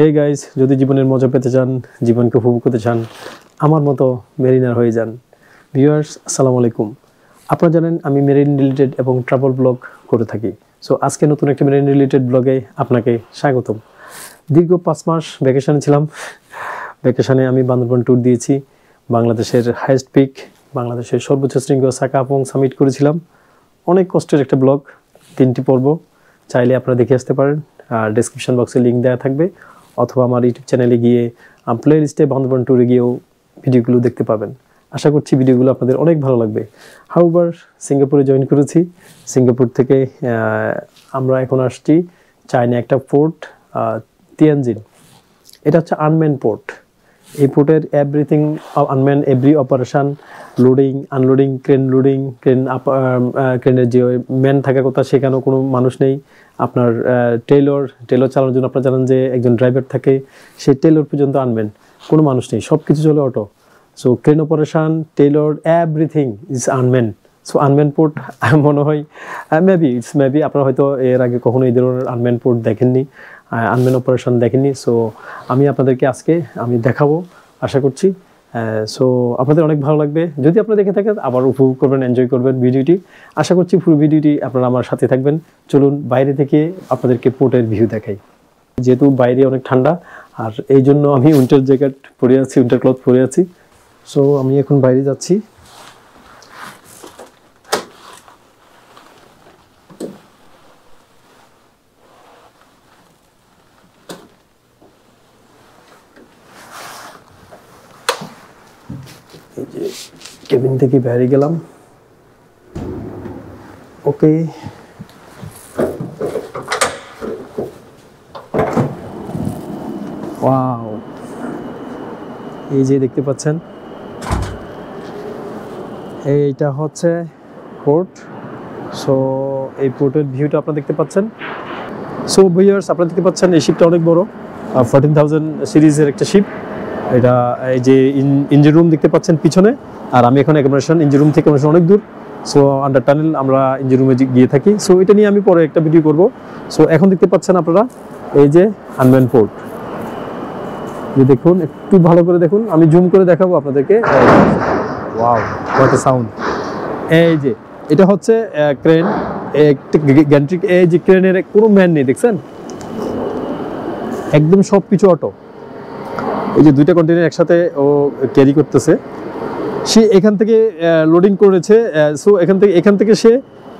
Hey guys, যদি জীবনের মজা পেতে চান, জীবনকে উপভোগ করতে চান, আমার মতো মেরিনার হয়ে যান। ভিউয়ার্স, আসসালামু আলাইকুম। আপনারা জানেন আমি মেরিন রিলেটেড এবং ট্রাভেল ব্লগ করে থাকি। সো আজকে নতুন একটা মেরিন রিলেটেড ব্লগে আপনাকে স্বাগতম। দীর্ঘ 5 মাস ভ্যাকেশনে ছিলাম। ভ্যাকেশনে আমি বান্দরবান ট্যুর দিয়েছি। বাংলাদেশের হাইয়েস্ট পিক, বাংলাদেশের সর্বোচ্চ শৃঙ্গ সাকাপং সামিট করেছিলাম। অনেক কষ্টের একটা ব্লগ, 3টি পর্ব। চাইলে আপনারা দেখে আসতে পারেন, আর ডেসক্রিপশন বক্সে লিঙ্ক দেওয়া থাকবে, অথবা আমার ইউটিউব চ্যানেলে গিয়ে প্লে লিস্টে বান্দরবান ট্যুরে গিয়েও ভিডিওগুলো দেখতে পাবেন। আশা করছি ভিডিওগুলো আপনাদের অনেক ভালো লাগবে। হাউবার সিঙ্গাপুরে জয়েন করেছি। সিঙ্গাপুর থেকে আমরা এখন আসছি চায়না একটা পোর্ট, তিয়ানজিন। এটা হচ্ছে আনম্যান পোর্ট। এই পোর্টের everything unmanned, every operation, loading unloading, ক্রেনের যে ম্যান থাকার কথা সেখানেও কোনো মানুষ নেই। আপনার টেলর চালানোর জন্য আপনারা জানেন যে একজন ড্রাইভার থাকে, সেই টেলর পর্যন্ত আনম্যান, কোনো মানুষ নেই, সব কিছু চলে auto. So crane operation, Taylor, everything is আনম্যান। So আনম্যান port মনে হয় মেবি আপনারা হয়তো এর আগে কখনো এই ধরনের আনম্যান পোর্ট দেখেননি, আনম্যান অপারেশন দেখেননি। সো আমি আপনাদেরকে আজকে দেখাবো, আশা করছি। সো আপনাদের অনেক ভালো লাগবে। যদি আপনারা দেখে থাকেন আবার উপভোগ করবেন, এনজয় করবেন ভিডিওটি। আশা করছি পুরো ভিডিওটি আপনারা আমার সাথে থাকবেন। চলুন বাইরে থেকে আপনাদেরকে পোর্টের ভিউ দেখাই। যেহেতু বাইরে অনেক ঠান্ডা, আর এই জন্য আমি উইন্টার জ্যাকেট পরে আছি, উইন্টার ক্লথ পরে আছি। সো আমি এখন বাইরে যাচ্ছি। এই যে কেবিন থেকে বাইরে গেলাম। ওকে, ওয়াও, এই যে দেখতে পাচ্ছেন, এইটা হচ্ছে পোর্ট। সো এই পোর্টের ভিউটা আপনারা দেখতে পাচ্ছেন। সো ভিউয়ার্স, আপনারা দেখতে পাচ্ছেন এই শিপটা অনেক বড়, 14,000 সিরিজের একটা শিপ। এটা এই যে ইঞ্জিন রুম দেখতে পাচ্ছেন পিছনে, আর আমি এখন অ্যাকোমোডেশন, ইঞ্জিন রুম থেকে অনেক দূর। সো আন্ডার টানেল আমরা ইঞ্জিন রুমে গিয়ে থাকি। সো এটা নিয়ে আমি পরে একটা ভিডিও করব। সো এখন দেখতে পাচ্ছেন আপনারা এই যে আনম্যান পোর্ট। যে দেখুন, একটু ভালো করে দেখুন, আমি জুম করে দেখাবো আপনাদেরকে। Wow, what a sound. এই যে এটা হচ্ছে ক্রেন, গ্যান্ট্রিক। এই যে ক্রেনের কোনো ম্যান নেই, দেখছেন, একদম সব কিছু অটো। এই যে 2টা কন্টেইনার একসাথে ও ক্যারি করতেছে, সে এখান থেকে লোডিং করেছে। সো এখান থেকে সে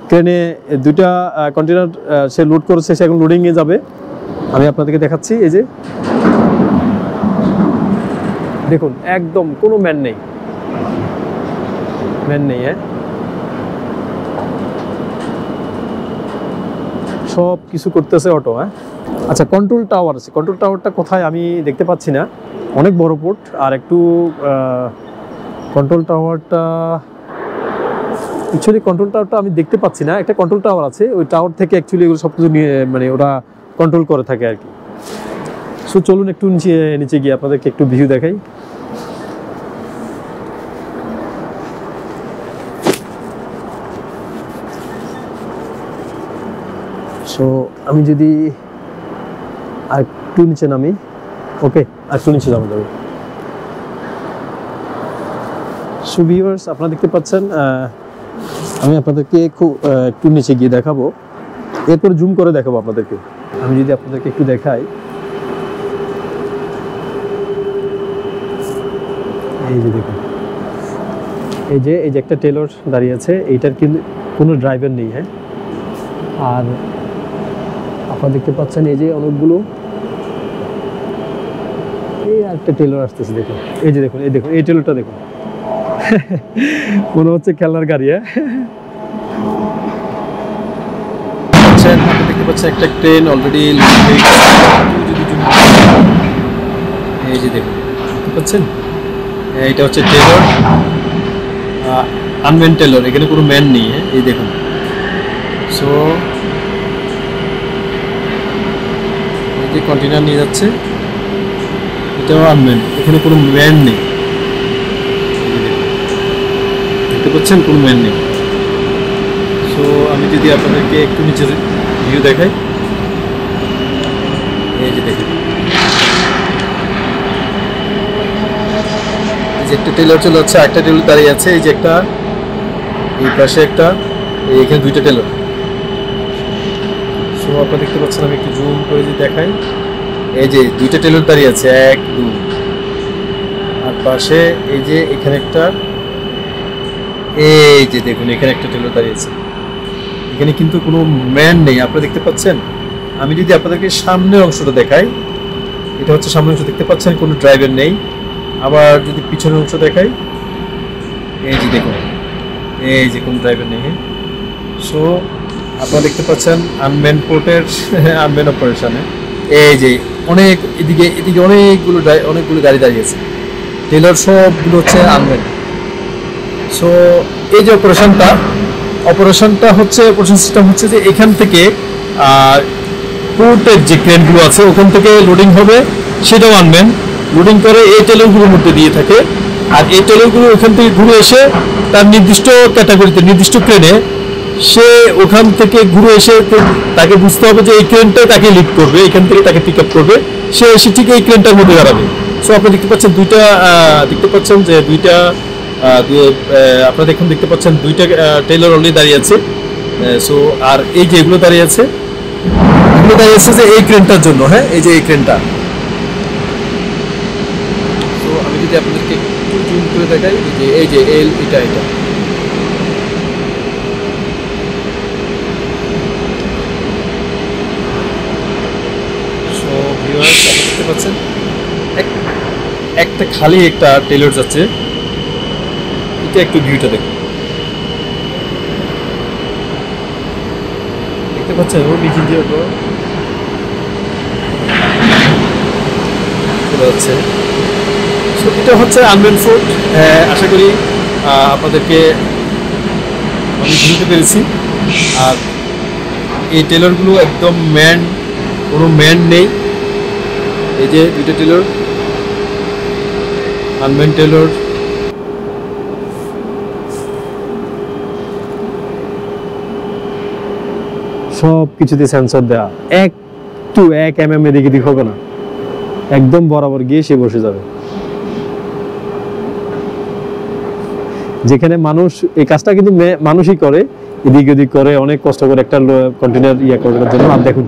ক্রেনে 2টা কন্টেইনার সে লোড করেছে, সে এখন লোডিংয়ে যাবে। আমি আপনাদেরকে দেখাচ্ছি। এই যে দেখুন, একদম কোনো ম্যান নেই, হ্যাঁ, সব কিছু করতেছে অটো। হ্যাঁ, আচ্ছা, কন্ট্রোল টাওয়ার আছে। কন্ট্রোল টাওয়ারটা কোথায় আমি দেখতে পাচ্ছি না, অনেক বড় পোর্ট। আর একটু কন্ট্রোল টাওয়ারটা আমি দেখতে পাচ্ছি না। একটা কন্ট্রোল টাওয়ার আছে, ওই টাওয়ার থেকে অ্যাকচুয়ালি এগুলো সব কিছু মানে ওরা কন্ট্রোল করে থাকে আর কি। সো চলুন একটু নিচে গিয়ে আপনাদেরকে একটু ভিউ দেখাই। সো আমি যদি আর একটু নিচে নামি, ওকে, আর একটু নিচে যাবো। সো ভিউয়ার্স, আপনারা দেখতে পাচ্ছেন, আমি আপনাদেরকে একটু নিচে গিয়ে দেখাবো, এরপর জুম করে দেখাবো আপনাদেরকে। আমি যদি আপনাদেরকে একটু দেখাই, এই যে দেখুন, এই যে একটা টেলর দাঁড়িয়ে আছে, এইটার কিন্তু কোনো ড্রাইভার নেই। হ্যাঁ, আর আপনারা দেখতে পাচ্ছেন এই যে অনেকগুলো, এই একটা টেলর আসতেছে, দেখুন, এই যে দেখুন, এই টেলরটা দেখুন, মনে হচ্ছে খেলনার গাড়ি। হ্যাঁ, দেখতে পাচ্ছেন একটা ট্রেন অলরেডি। এই যে দেখুন, দেখতে পাচ্ছেন, এইটা হচ্ছে টেলর, আনম্যান টেলর, এখানে কোনো ম্যান নেই। হ্যাঁ, এই দেখুন। সো এই যে কন্টেইনার নিয়ে যাচ্ছে, এটাও আনম্যান, এখানে কোনো ম্যান নেই, দেখতে পাচ্ছেন, কোনো ম্যান নেই। সো আমি যদি আপনাদেরকে একটু নিচে ভিউ দেখাই, এই যে দেখুন, যে একটা টেলর চলে যাচ্ছে, একটা টেলর দাঁড়িয়ে আছে, এই যে একটা, এই পাশে একটা, এখানে দুইটা টেলর। সো আপনারা দেখতে পাচ্ছেন, আমি একটু জুম করে যদি দেখাই, এই যে দুইটা টেলর দাঁড়িয়ে আছে, 1 2, আর পাশে এই যে এখানে একটা, এই যে দেখুন এখানে একটা টেলর দাঁড়িয়ে আছে। এখানে কিন্তু কোনো ম্যান নেই, আপনারা দেখতে পাচ্ছেন। আমি যদি আপনাদেরকে সামনের অংশটা দেখাই, এটা হচ্ছে সামনের অংশ, দেখতে পাচ্ছেন কোনো ড্রাইভার নেই। আবার যদি পিছনের অংশ দেখাই, এই যে দেখুন, এই যে কোনো ড্রাইভার নেই। সো আপনারা দেখতে পাচ্ছেন আনম্যান পোর্টের আনম্যান অপারেশনে, এই যে অনেক এদিকে অনেকগুলো গাড়ি দাঁড়িয়েছে, টেলর সবগুলো হচ্ছে আনম্যান। সো এই যে অপারেশনটা হচ্ছে, অপারেশন সিস্টেম হচ্ছে যে এখান থেকে পোর্টের যে ক্রেনগুলো আছে ওখান থেকে লোডিং হবে, সেটাও আনম্যান লোডিং করে এই টেলরগুলোর মধ্যে দিয়ে থাকে। আর এই টেলরগুলো ওখান থেকে ঘুরে এসে তার নির্দিষ্ট ক্যাটাগরিতে, নির্দিষ্ট ক্রেনে, সে ওখান থেকে ঘুরে এসে তাকে বুঝতে হবে যে এই ক্রেনটাই তাকে লিড করবে, এখান থেকে তাকে পিক আপ করবে, সে এসে ঠিক এই ক্রেনটার মধ্যে দাঁড়াবে। সো আপনি দেখতে পাচ্ছেন আপনারা দেখতে পাচ্ছেন দুইটা টেলর অলরেডি দাঁড়িয়ে আছে। সো আর এই যে এগুলো দাঁড়িয়ে আছে যে এই ক্রেনটার জন্য, হ্যাঁ, এই যে এই ক্রেনটা। সো আমি যদি আপনাদেরকে একটু জুম করে দেখাই, এই যে এটা সো ভিউয়ার্স, আপনি দেখতে পাচ্ছেন একটা খালি একটা টেলর যাচ্ছে। এটা একটু ভিউটা দেখুন, দেখতে পাচ্ছেন ওর নিচে দিয়ে চলে যাচ্ছে। সো এটা হচ্ছে আনম্যান পোর্ট। আশা করি আপনাদেরকে আমি বুঝতে পেরেছি। আর এই টেলরগুলো একদম কোনো ম্যান নেই। এই যে দুইটা টেলর, আনম্যান টেলর। সব কিছুতে সেন্সর দেওয়া, 1 mm এদিকে দিক হবে না, একদম বরাবর গিয়ে সে বসে যাবে। যেখানে মানুষ, এই কাজটা কিন্তু মানুষই করে, এদিক ওদিক করে, অনেক কষ্ট করে একটা কন্টেনার করার জন্য। আর দেখুন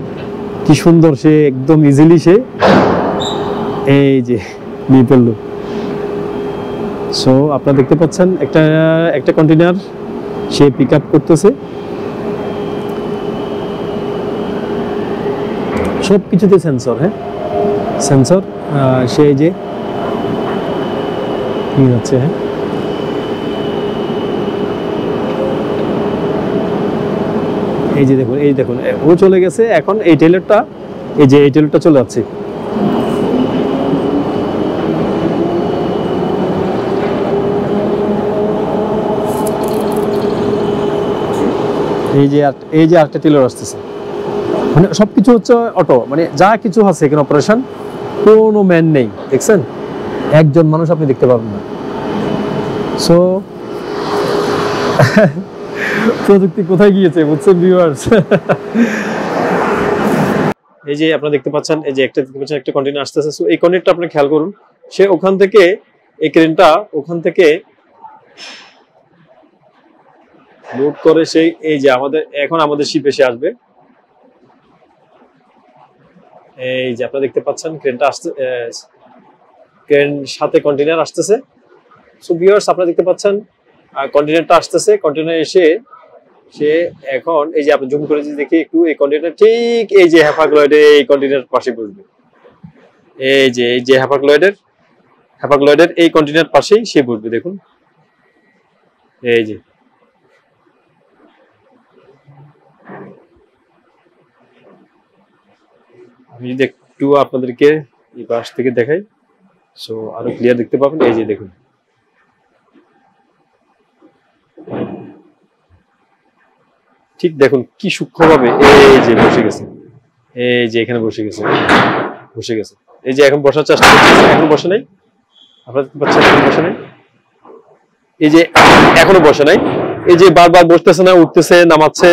কি সুন্দর, সে একদম ইজিলি সে এই যে নিয়ে ফেললো। সো আপনারা দেখতে পাচ্ছেন একটা কন্টেনার সে পিক আপ করতেছে। সব কিছুতে সেন্সর, হ্যাঁ সেন্সর। সে যে নিয়ে যাচ্ছে, হ্যাঁ এই যে দেখুন ও চলে গেছে। এখন এই টেলরটা, এই টেলরটা চলে যাচ্ছে। এই যে আরেকটা টেলর আসতেছে। মানে সবকিছু হচ্ছে অটো, মানে যা কিছু আছে এখানে অপারেশন, কোনো ম্যান নেই, দেখছেন, একজন মানুষ আপনি দেখতে পাবেন না। সো প্রযুক্তি কোথায় গিয়েছে বুঝছেন ভিউয়ার্স। এই যে আপনারা দেখতে পাচ্ছেন, এই যে একটা কন্টেইনার আসতেছে। সো এই কন্টেইনারটা আপনি খেয়াল করুন, সে ওখান থেকে এই ক্রেনটা ওখান থেকে লোড করে সেই এই যে আমাদের শিপ এসে আসবে। এই যে আপনারা দেখতে পাচ্ছেন ক্রেনটা আসছে, ক্রেন সাথে কন্টেইনার আসতেছে। সো ভিউয়ার্স, আপনারা দেখতে পাচ্ছেন কন্টেইনারটা আসতেছে। কন্টেইনার এসে সে এখন এই যে আপনি জুম করে যদি দেখি একটু, এই কন্টেইনার ঠিক এই যে হ্যাপাগ্লয়েডের এই কন্টেইনার পাশে বসবে। এই যে হ্যাপাগ্লয়েডের এই কন্টেইনার পাশেই সে বসবে। দেখুন এই যে আমি যদি একটু আপনাদেরকে এই পাশ থেকে দেখাই, সো আরো ক্লিয়ার দেখতে পাবেন। এই যে দেখুন, ঠিক দেখুন কি সূক্ষ্মভাবে এই যে বসে গেছে, এই যে এখানে বসে গেছে। এই যে এখন বসার চেষ্টা করতেছে, এখন বসে নাই, আপনারা দেখতে পাচ্ছেন এখন বসে নাই। এই যে এখনো বসে নাই, এই যে বারবার বসতেছে না, উঠতেছে নামাচ্ছে,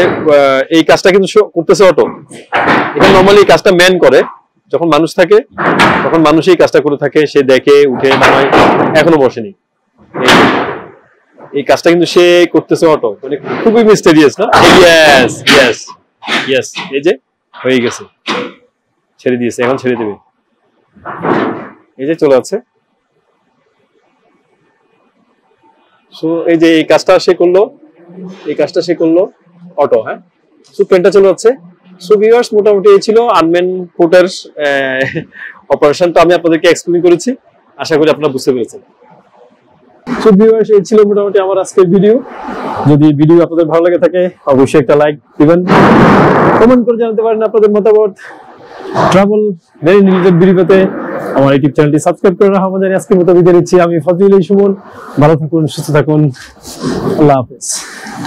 এই কাজটা কিন্তু করতেছে অটো। এটা নরমালি এই কাজটা ম্যান করে, যখন মানুষ থাকে তখন মানুষ এই কাজটা করে থাকে, সে দেখে উঠে নামায়, এখনো বসেনি। এই কাজটা কিন্তু সে করতেছে অটো, মানে খুবই মিস্টেরিয়াস না? ইয়েস ইয়েস ইয়েস, এই যে হয়ে গেছে, ছেড়ে দিয়েছে, এখন ছেড়ে দেবে, এই যে চলে আছে। সো এই যে এই কাজটা সে করলো, এই কাজটা সে করলো অটো, হ্যাঁ। সো ট্রেনটা চলে যাচ্ছে। সো ভিউয়ার্স, মোটামুটি এই ছিল আনম্যান পোর্টার অপারেশন। তো আমি আপনাদেরকে এক্সপ্লেইন করেছি, আশা করি আপনারা বুঝতে পেরেছেন। সো ভিউয়ার্স, এই ছিল মোটামুটি আমার আজকের ভিডিও। যদি ভিডিও আপনাদের ভালো লাগে থাকে অবশ্যই একটা লাইক দিবেন, কমেন্ট করে জানাতে পারেন আপনাদের মতামত। ট্রাভেল মেরিন রিলেটেড ভিডিও পেতে আমার ইউটিউব চ্যানেলটি সাবস্ক্রাইব করে রাখা আমাদের। আজকের মতো বিদায় নিচ্ছি, আমি ফজলুল সুমন। ভালো থাকুন, সুস্থ থাকুন, আল্লাহ হাফেজ।